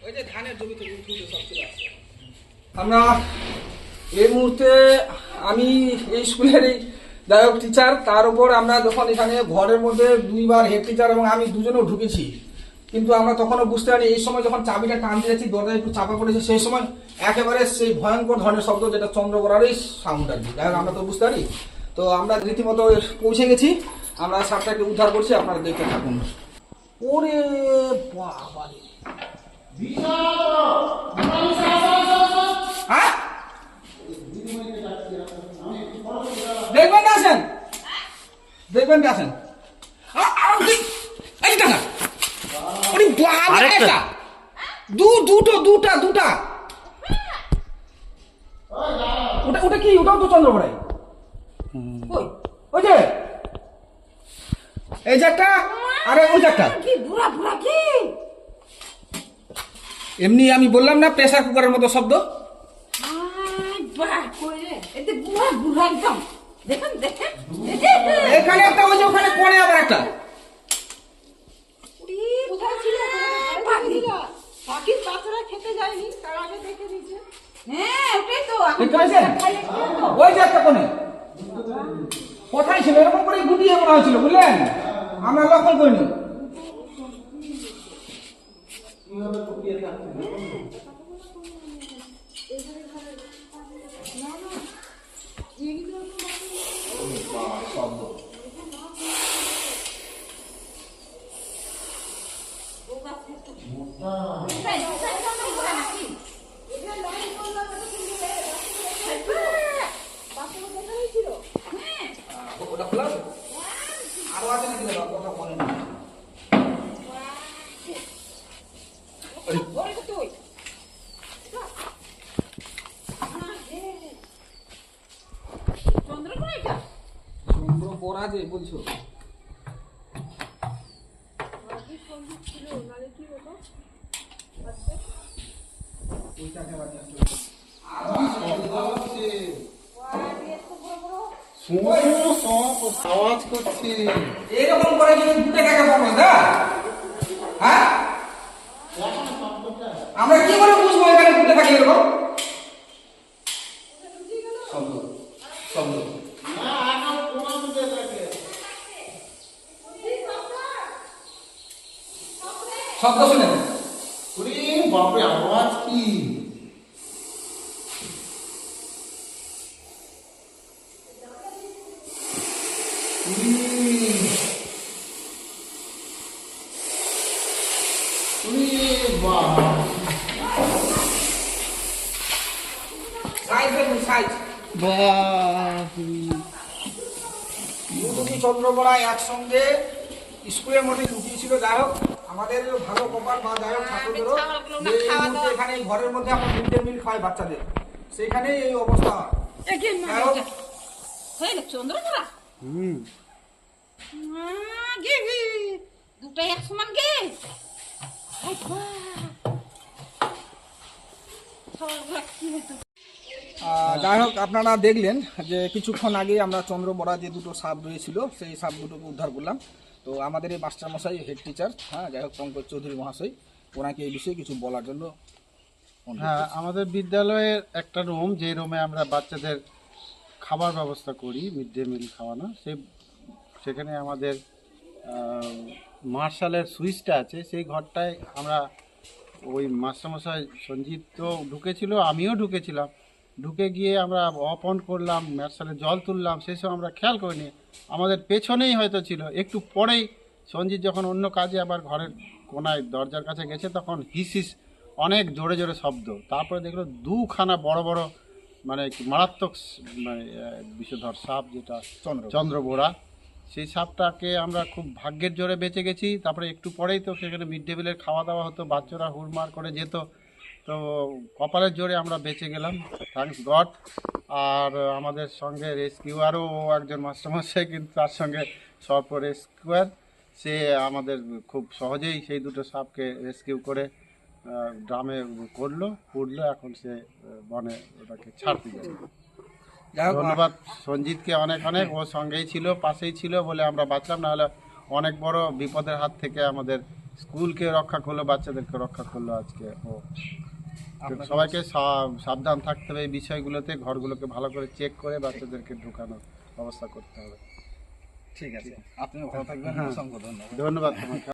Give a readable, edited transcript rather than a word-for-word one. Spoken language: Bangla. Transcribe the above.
ওই যে ধানের জমি থেকে উঠে সব চলে আসছে। আমরা এই মুহূর্তে আমি এই স্কুলের এই দায়ক টিচার, তার উপর আমরা যখন এখানে ঘরের মধ্যে দুইবার হেড টিচার এবং আমি দুজনেও ঢুকেছি, কিন্তু আমরা তখনও বুঝতে পারি এই সময় যখন চাবিটা টান দিয়েছি দরজা একটু চাপা পড়েছে, সেই সময় একেবারে সেই ভয়ঙ্কর ধরনের শব্দ যেটা চন্দ্রবড়ারই সাউন্ড আর কি। যাই হোক, আমরা তো বুঝতে পারি। তো আমরা রীতিমতো পৌঁছে গেছি, আমরা সাপটাকে উদ্ধার করছি, আপনারা দেখতে থাকুন। ওরে বাবা রে, হ্যাঁ দেখবেন না আসেন, দেখবেন না আসেন। দুটা ওটা কি? ওটাও তো চন্দ্রপড়াই। ওই যে এই যে একটা, আরে ওই যে একটা এমনি আমি বললাম না প্রেসার কুকারের মতো শব্দ। এখানে একটা, ওই যে ওখানে কোণে আবার একটা। পাখির বাচ্চারা খেতে যায়নি, তার আগে দেখে দিয়েছে। হ্যাঁ ওটাই তো, ওই যে একটা কোণে কোথায় ছিল, এরকম করে গুটিয়ে মনে হয়েছিল, বুঝলেন, আমরা লক্ষ্য করিনি। আরো আছে নাকি কথা বলেন? চন্দ্রপড়া যে বলছো, আওয়াজ করছে এরকম করে যদি দুটো টাকা পাবো না, হ্যাঁ আমরা কি করে বুঝবো এখানে দুটো থাকে এরকম শব্দ? শব্দ শব্দ শুনে বাপরে, আওয়াজ কি? চন্দ্রপড়া একসঙ্গে স্কুলের মধ্যে লুকিয়েছিল। যাই হোক, আমাদের ভালো কপাল বা যাই হোক ছাত্রদেরও এখানে ঘরের মধ্যে আমরা মিড ডে মিল খাওয়াই বাচ্চাদের, সেইখানে এই অবস্থা। চন্দ্রপড়া দুটাই এক সমান গে। যাই হোক, আপনারা দেখলেন যে কিছুক্ষণ আগে আমরা চন্দ্রপড়া যে দুটো সাপ রয়েছিল সেই সাপ দুটোকে উদ্ধার করলাম। তো আমাদের এই মাস্টারমশাই হেড টিচার, হ্যাঁ যাই হোক পঙ্কজ চৌধুরী মহাশয়, ওনাকে এই বিষয়ে কিছু বলার জন্য। হ্যাঁ, আমাদের বিদ্যালয়ের একটা রুম, যে রুমে আমরা বাচ্চাদের খাবার ব্যবস্থা করি, মিড ডে মিল খাওয়ানো, সেখানে আমাদের মার্শালের সুইচটা আছে। সেই ঘরটায় আমরা ওই মাস্টারমশাই সঞ্জিত তো ঢুকেছিল, আমিও ঢুকেছিলাম। ঢুকে গিয়ে আমরা অফ অন করলাম, মার্শালে জল তুললাম, সেই সময় আমরা খেয়াল করিনি, আমাদের পেছনেই হয়তো ছিল। একটু পরেই সঞ্জিত যখন অন্য কাজে আবার ঘরের কোনায় দরজার কাছে গেছে, তখন হিস অনেক জোরে জোরে শব্দ। তারপরে দেখলো দুখানা বড় বড় মানে মারাত্মক মানে বিষধর সাপ, যেটা চন্দ্রবোড়া। সেই সাপটাকে আমরা খুব ভাগ্যের জোরে বেঁচে গেছি। তারপরে একটু পরেই তো সেখানে মিড ডে মিলের খাওয়া দাওয়া হতো, বাচ্চারা হুড়মার করে যেত, তো কপালের জোরে আমরা বেঁচে গেলাম, থ্যাঙ্কস গড। আর আমাদের সঙ্গে রেস্কিউয়ারও একজন মাস্টারমশাই, কিন্তু তার সঙ্গে সর্প রেস্কিউয়ার, সে আমাদের খুব সহজেই সেই দুটো সাপকে রেস্কিউ করে ড্রামে করলো, পুড়লো, এখন সে বনে ওটাকে ছাড়তে যাবে। ধন্যবাদ সঞ্জিতকে অনেক অনেক, ও সঙ্গেই ছিল, পাশেই ছিল বলে আমরা বাঁচলাম, নাহলে অনেক বড় বিপদের হাত থেকে আমাদের স্কুলকে রক্ষা করলো, বাচ্চাদেরকে রক্ষা করলো আজকে ও। তো সবাইকে সাবধান থাকতে হবে এই বিষয়গুলোতে, ঘরগুলোকে ভালো করে চেক করে বাচ্চাদেরকে ঢোকানোর ব্যবস্থা করতে হবে। ঠিক আছে, আপনিও ভালো থাকবেন, অসংখ্য ধন্যবাদ। ধন্যবাদ তোমাকে।